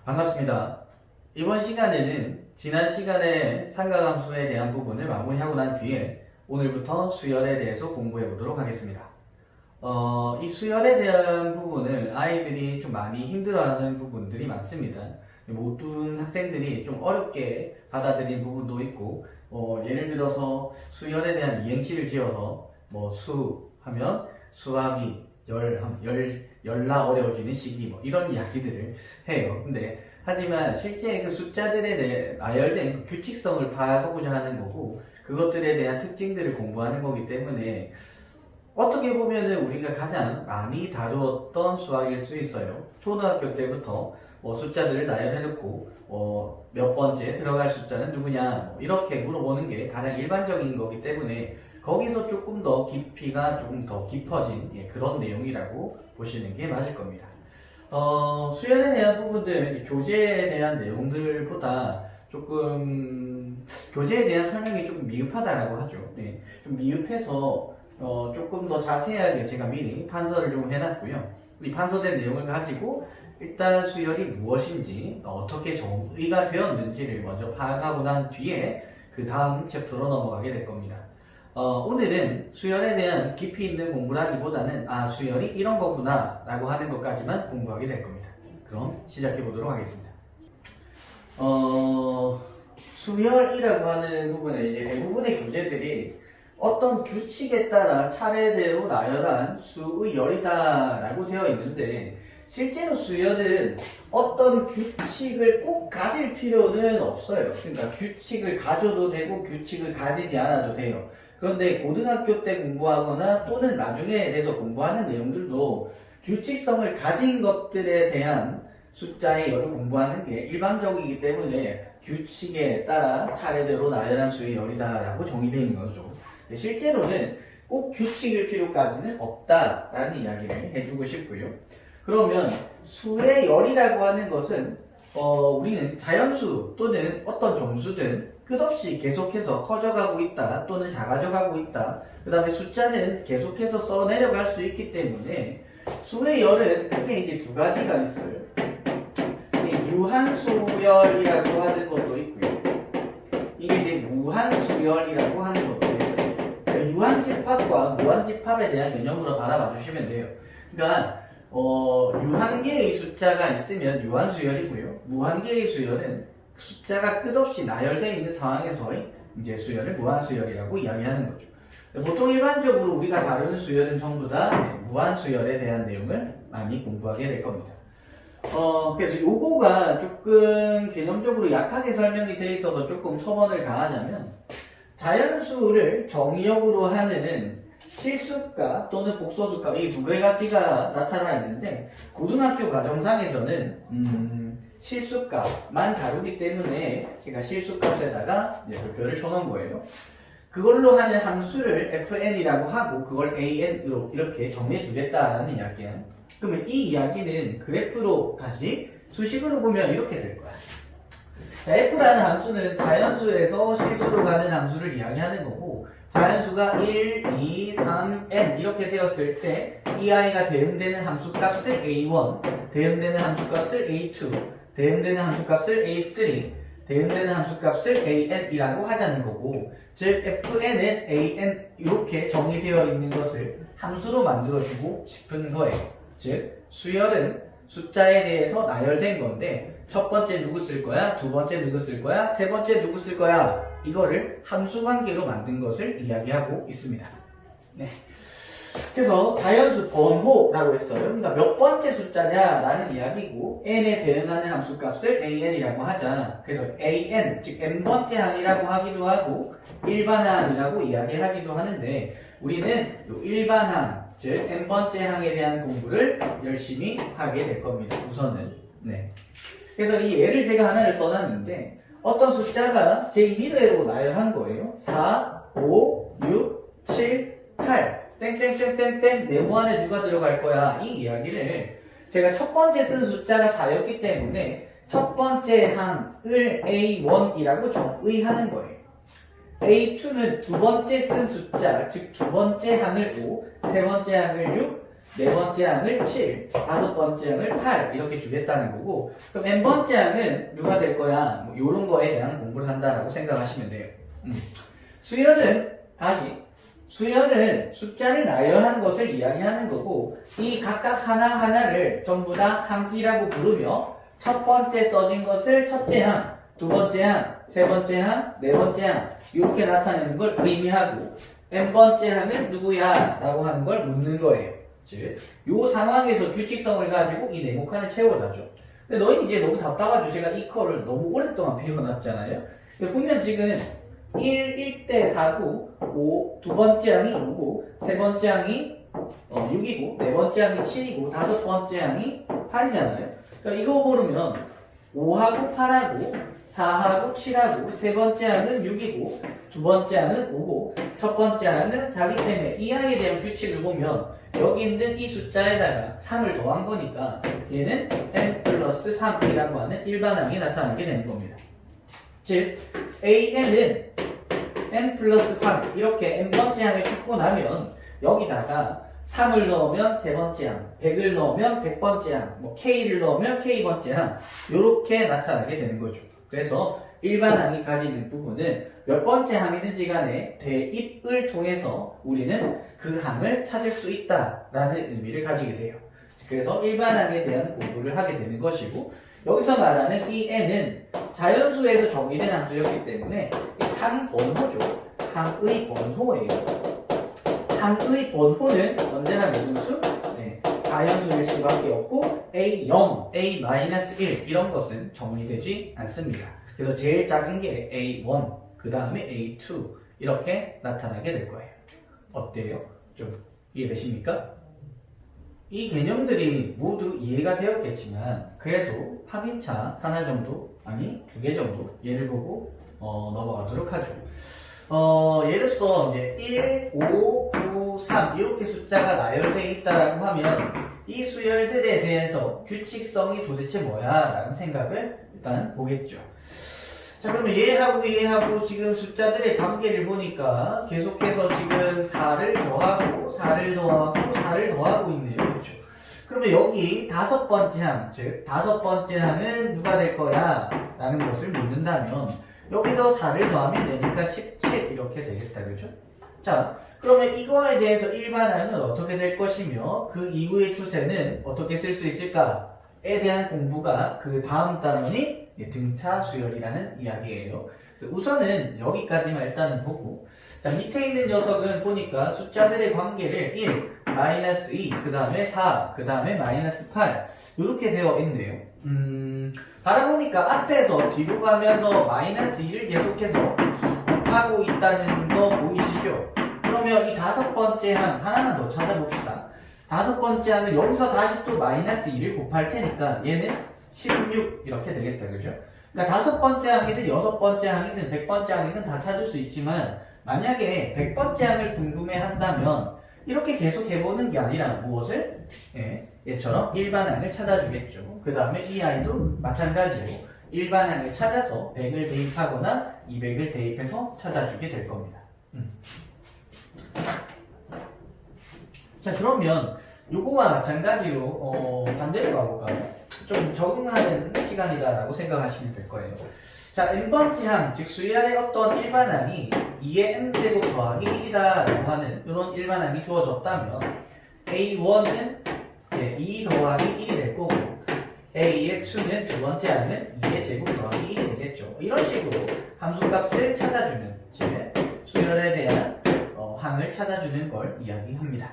반갑습니다. 이번 시간에는 지난 시간에 삼각함수에 대한 부분을 마무리하고 난 뒤에 오늘부터 수열에 대해서 공부해 보도록 하겠습니다. 이 수열에 대한 부분을 아이들이 좀 많이 힘들어하는 부분들이 많습니다. 모든 학생들이 좀 어렵게 받아들인 부분도 있고, 예를 들어서 수열에 대한 이행시를 지어서 수 하면 수학이 열나 어려워지는 시기 이런 이야기들을 해요. 근데 하지만 실제 그 숫자들에 대해 나열된 그 규칙성을 파악하고자 하는 거고, 그것들에 대한 특징들을 공부하는 거기 때문에 어떻게 보면은 우리가 가장 많이 다루었던 수학일 수 있어요. 초등학교 때부터 숫자들을 나열해놓고 몇 번째 들어갈 숫자는 누구냐 이렇게 물어보는 게 가장 일반적인 거기 때문에 거기서 조금 더 깊이가 조금 더 깊어진 그런 내용이라고 보시는 게 맞을 겁니다. 수열에 대한 부분들, 교재에 대한 내용들보다 조금 교재에 대한 설명이 조금 미흡하다라고 하죠. 네, 좀 미흡해서 조금 더 자세하게 제가 미리 판서를 좀 해놨고요. 이 판서된 내용을 가지고 일단 수열이 무엇인지 어떻게 정의가 되었는지를 먼저 파악하고 난 뒤에 그 다음 챕터로 넘어가게 될 겁니다. 오늘은 수열에 대한 깊이 있는 공부라기보다는 수열이 이런 거구나 라고 하는 것까지만 공부하게 될 겁니다. 그럼 시작해 보도록 하겠습니다. 수열이라고 하는 부분에 이제 대부분의 교재들이 어떤 규칙에 따라 차례대로 나열한 수의 열이다 라고 되어 있는데, 실제로 수열은 어떤 규칙을 꼭 가질 필요는 없어요. 그러니까 규칙을 가져도 되고 규칙을 가지지 않아도 돼요. 그런데 고등학교 때 공부하거나 또는 나중에 대해서 공부하는 내용들도 규칙성을 가진 것들에 대한 숫자의 열을 공부하는 게 일반적이기 때문에 규칙에 따라 차례대로 나열한 수의 열이다 라고 정의되어 있는 거죠. 실제로는 꼭 규칙일 필요까지는 없다라는 이야기를 해주고 싶고요. 그러면 수의 열이라고 하는 것은 우리는 자연수 또는 어떤 정수든 끝없이 계속해서 커져가고 있다 또는 작아져가고 있다, 그 다음에 숫자는 계속해서 써내려갈 수 있기 때문에 수의 열은 크게 이제 두 가지가 있어요. 유한수열이라고 하는 것도 있고요. 이게 이제 무한수열이라고 하는 것도 있어요. 유한집합과 무한집합에 대한 개념으로 바라봐 주시면 돼요. 그러니까 유한개의 숫자가 있으면 유한수열이고요. 무한개의 수열은 숫자가 끝없이 나열되어 있는 상황에서의 이제 수열을 무한수열이라고 이야기하는 거죠. 보통 일반적으로 우리가 다루는 수열은 전부 다 무한수열에 대한 내용을 많이 공부하게 될 겁니다. 그래서 요거가 조금 개념적으로 약하게 설명이 되어 있어서 조금 첨언을 가하자면, 자연수를 정의역으로 하는 실수값 또는 복소수값, 이 두 가지가 나타나 있는데, 고등학교 과정상에서는 실수값만 다루기 때문에 제가 실수값에다가 별표를 쳐놓은 거예요. 그걸로 하는 함수를 fn이라고 하고 그걸 an으로 이렇게 정해주겠다라는 이야기예요. 그러면 이 이야기는 그래프로 다시 수식으로 보면 이렇게 될 거야. 자, f라는 함수는 자연수에서 실수로 가는 함수를 이야기하는 거고, 자연수가 1, 2, 3, n 이렇게 되었을 때 이 아이가 대응되는 함수값을 a1, 대응되는 함수값을 a2, 대응되는 함수값을 a3, 대응되는 함수값을 an이라고 하자는 거고, 즉 fn은 an 이렇게 정의되어 있는 것을 함수로 만들어주고 싶은 거예요. 즉 수열은 숫자에 대해서 나열된 건데, 첫 번째 누구 쓸 거야, 두 번째 누구 쓸 거야, 세 번째 누구 쓸 거야, 이거를 함수 관계로 만든 것을 이야기하고 있습니다. 네. 그래서 자연수 번호라고 했어요. 그러니까 몇 번째 숫자냐라는 이야기고, n에 대응하는 함수값을 an이라고 하자. 그래서 an, 즉 n번째 항이라고 하기도 하고 일반항이라고 이야기하기도 하는데, 우리는 일반항, 즉 n번째 항에 대한 공부를 열심히 하게 될 겁니다. 우선은. 네. 그래서 이 예를 제가 하나를 써놨는데, 어떤 숫자가 제1회로 나열한 거예요. 4, 5, 6, 7, 8 땡땡땡땡땡 네모 안에 누가 들어갈 거야, 이 이야기를 제가 첫 번째 쓴 숫자가 4였기 때문에 첫 번째 항을 A1이라고 정의하는 거예요. A2는 두 번째 쓴 숫자, 즉 두 번째 항을 5, 세 번째 항을 6, 네 번째 항을 7, 다섯 번째 항을 8 이렇게 주겠다는 거고 그럼 n번째 항은 누가 될 거야? 뭐 요런 거에 대한 공부를 한다라고 생각하시면 돼요. 수열은 숫자를 나열한 것을 이야기하는 거고 이 각각 하나하나를 전부 다 항이라고 부르며 첫 번째 써진 것을 첫째 항, 두 번째 항, 세 번째 항, 네 번째 항 이렇게 나타내는 걸 의미하고 n번째 항은 누구야? 라고 하는 걸 묻는 거예요. 즉, 요 상황에서 규칙성을 가지고 이 네모칸을 채워다죠. 근데 너희 이제 너무 답답하죠. 제가 이 컬을 너무 오랫동안 배워놨잖아요. 보면 지금 1, 1대 4구, 5, 두 번째 항이 5고, 세 번째 항이 6이고, 네 번째 항이 7이고, 다섯 번째 항이 8이잖아요. 그러니까 이거 보면 5하고 8하고, 4하고 7하고, 세 번째 항은 6이고, 두 번째 항은 5고, 첫 번째 항은 4기 때문에 이 항에 대한 규칙을 보면 여기 있는 이 숫자에다가 3을 더한 거니까 얘는 n 플러스 3이라고 하는 일반항이 나타나게 되는 겁니다. 즉, AN은 n 플러스 3 이렇게 n번째 항을 찾고 나면 여기다가 3을 넣으면 세 번째 항, 100을 넣으면 100번째 항, 뭐 K를 넣으면 K번째 항 이렇게 나타나게 되는 거죠. 그래서 일반항이 가지는 부분은 몇 번째 항이든지 간에 대입을 통해서 우리는 그 항을 찾을 수 있다라는 의미를 가지게 돼요. 그래서 일반항에 대한 공부를 하게 되는 것이고 여기서 말하는 이 n은 자연수에서 정의된 함수였기 때문에 항 번호죠. 항의 번호예요. 항의 번호는 언제나 무슨 수? 네, 자연수일 수밖에 없고 A0, A-1 이런 것은 정의되지 않습니다. 그래서 제일 작은 게 A1, 그 다음에 A2 이렇게 나타나게 될 거예요. 어때요? 좀 이해되십니까? 이 개념들이 모두 이해가 되었겠지만 그래도 확인차 하나 정도, 아니 두 개 정도 예를 보고 넘어가도록 하죠. 예로서 이제 1, 5, 9, 3 이렇게 숫자가 나열되어 있다라고 하면 이 수열들에 대해서 규칙성이 도대체 뭐야? 라는 생각을 일단 보겠죠. 자, 그러면 얘하고 지금 숫자들의 관계를 보니까 계속해서 지금 4를 더하고 4를 더하고 4를 더하고 있네요. 그렇죠? 그러면 여기 다섯 번째 항, 즉 다섯 번째 항은 누가 될 거야? 라는 것을 묻는다면 여기도 4를 더하면 되니까 17 이렇게 되겠다. 그죠? 자, 그러면 이거에 대해서 일반항은 어떻게 될 것이며 그 이후의 추세는 어떻게 쓸 수 있을까에 대한 공부가 그 다음 단원이 등차 수열이라는 이야기예요. 우선은 여기까지만 일단은 보고 자, 밑에 있는 녀석은 보니까 숫자들의 관계를 1, 마이너스 2, 그 다음에 4, 그 다음에 마이너스 8 이렇게 되어 있네요. 받아보니까 앞에서 뒤로 가면서 마이너스 2를 계속해서 곱하고 있다는 거 보이시죠? 그러면 이 다섯 번째 항 하나만 더 찾아봅시다. 다섯 번째 항은 여기서 다시 또 마이너스 2를 곱할 테니까 얘는 16 이렇게 되겠다. 그죠? 그러니까 다섯 번째 항이든 여섯 번째 항이든 100번째 항이든 다 찾을 수 있지만 만약에 100번째 항을 궁금해 한다면 이렇게 계속 해보는 게 아니라 무엇을? 얘처럼 일반항을 찾아주겠죠. 그 다음에 이 아이도 마찬가지로 일반항을 찾아서 100을 대입하거나 200을 대입해서 찾아주게 될 겁니다. 자, 그러면 요거와 마찬가지로 반대로 가볼까요? 좀 적응하는 시간이다라고 생각하시면 될 거예요. 자, n번째 항, 즉 수열의 어떤 일반항이 2의 n제곱 더하기 1이다라고 하는 이런 일반항이 주어졌다면 A1은 2 더하기 1이 될 거고 A의 2는 두 번째 항은 2의 제곱 더하기 1이 되겠죠. 이런 식으로 함수값을 찾아주는, 즉 수열에 대한 항을 찾아주는 걸 이야기합니다.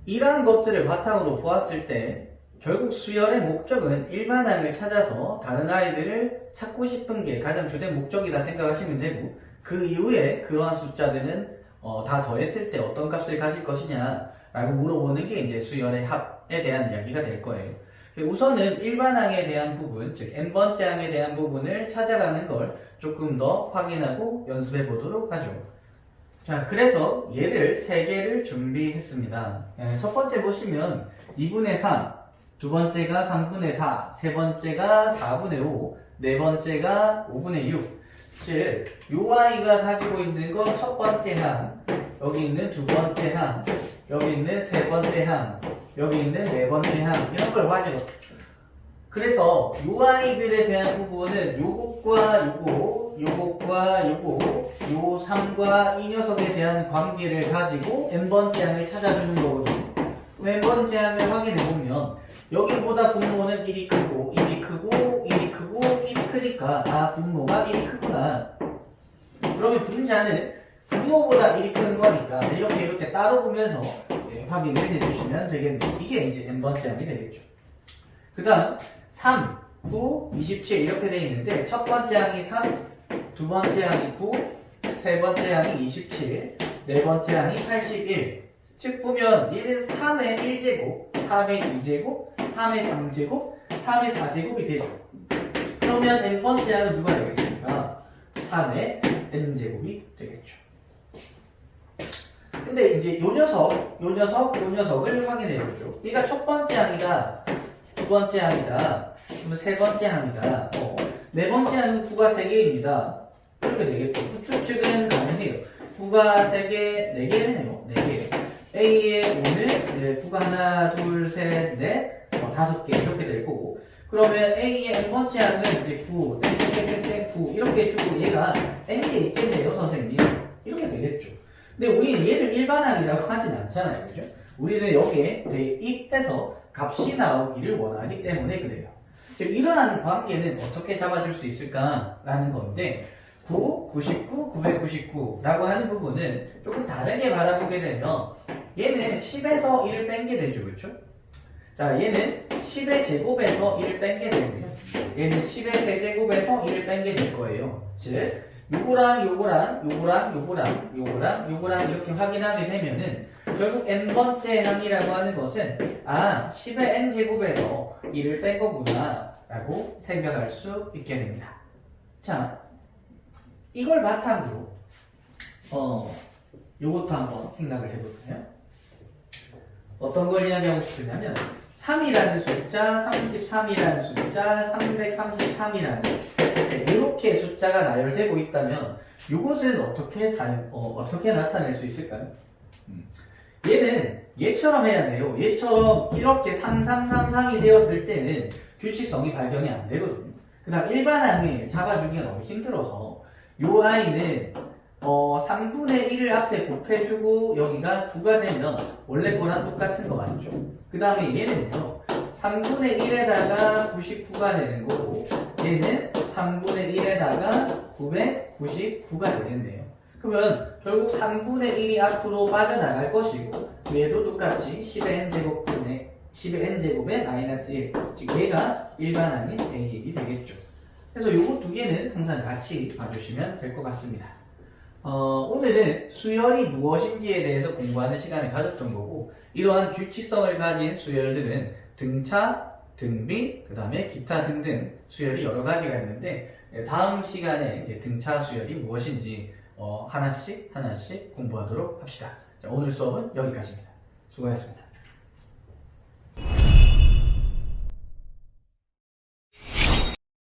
이러한 것들을 바탕으로 보았을 때 결국 수열의 목적은 일반항을 찾아서 다른 아이들을 찾고 싶은 게 가장 주된 목적이라 생각하시면 되고 그 이후에 그러한 숫자들은 다 더했을 때 어떤 값을 가질 것이냐 라고 물어보는 게 이제 수열의 합에 대한 이야기가 될 거예요. 우선은 일반항에 대한 부분, 즉 n번째 항에 대한 부분을 찾아가는 걸 조금 더 확인하고 연습해 보도록 하죠. 자, 그래서 얘를 3개를 준비했습니다. 첫 번째 보시면 2분의 3, 두 번째가 3분의 4, 세 번째가 4분의 5, 네 번째가 5분의 6. 즉, 요 아이가 가지고 있는 건 첫 번째 항, 여기 있는 두 번째 항, 여기 있는 세 번째 항, 여기 있는 네 번째 항, 이런 걸 가지고. 그래서 요 아이들에 대한 부분은 요것과 요것과 요거, 요 3과 이 녀석에 대한 관계를 가지고 n번째 항을 찾아주는 거거든요. n번째 항을 확인해보면 여기보다 분모는 1이 크고 1이 크고 1이 크고 1이 크니까 아 분모가 1이 크구나. 그러면 분자는 분모보다 1이 큰 거니까 이렇게 따로 보면서 확인을 해주시면 되겠네요. 이게 이제 n번째 항이 되겠죠. 그 다음 3, 9, 27 이렇게 되어 있는데 첫 번째 항이 3, 두 번째 항이 9, 세 번째 항이 27, 네 번째 항이 81. 즉 보면 얘는 3의 1제곱, 3의 2제곱, 3의 3제곱, 3의 4제곱이 되죠. 그러면 n번째 항은 누가 되겠습니까? 3의 n제곱이 되겠죠. 근데 이제 요 녀석을 확인해보죠. 얘가 첫 번째 항이다, 두 번째 항이다, 그러면 세 번째 항이다, 네 번째 항은 9가 3개입니다. 이렇게 되겠죠. 추측은 가능해요. 9가 3개, 4개네요. 4개. A의 5는 9가 하나, 둘, 셋, 넷, 5개 이렇게 될 거고. 그러면 A의 n번째 항은 이제 9, 땡땡땡땡 9 이렇게 주고 얘가 n개 있겠네요, 선생님. 이렇게 되겠죠. 근데 우리는 얘를 일반항이라고 하진 않잖아요, 그죠? 우리는 여기에 대입해서 값이 나오기를 원하기 때문에 그래요. 즉 이러한 관계는 어떻게 잡아줄 수 있을까라는 건데 9, 99, 999라고 하는 부분은 조금 다르게 바라보게 되면 얘는 10에서 1을 뺀게 되죠, 그렇죠? 자, 얘는 10의 제곱에서 1을 뺀게 되고요. 얘는 10의 세제곱에서 1을 뺀게 될 거예요. 즉 요거랑 이렇게 확인하게 되면은 결국 n번째 항이라고 하는 것은 10의 n제곱에서 1을 뺀 거구나 라고 생각할 수 있게 됩니다. 자, 이걸 바탕으로 요것도 한번 생각을 해볼까요? 어떤 걸 이야기하고 싶으냐면 3이라는 숫자, 33이라는 숫자, 333이라는 이렇게 숫자가 나열되고 있다면 이것은 어떻게 나타낼 수 있을까요? 얘는 얘처럼 해야 돼요. 얘처럼 이렇게 3333이 되었을 때는 규칙성이 발견이 안 되거든요. 그 다음 일반항을 잡아주기가 너무 힘들어서 요 아이는 3분의 1을 앞에 곱해주고 여기가 9가 되면 원래 거랑 똑같은 거 맞죠? 그 다음에 얘는요 3분의 1에다가 99가 되는 거고 얘는 3분의 1에다가 999가 되겠네요. 그러면 결국 3분의 1이 앞으로 빠져나갈 것이고 얘도 똑같이 10의 n제곱의 마이너스 1 즉 얘가 일반항인 A이 되겠죠. 그래서 요거 두 개는 항상 같이 봐주시면 될 것 같습니다. 오늘은 수열이 무엇인지에 대해서 공부하는 시간을 가졌던 거고 이러한 규칙성을 가진 수열들은 등차, 등비, 그 다음에 기타 등등 수열이 여러 가지가 있는데 다음 시간에 이제 등차 수열이 무엇인지 하나씩 공부하도록 합시다. 자, 오늘 수업은 여기까지입니다. 수고하셨습니다.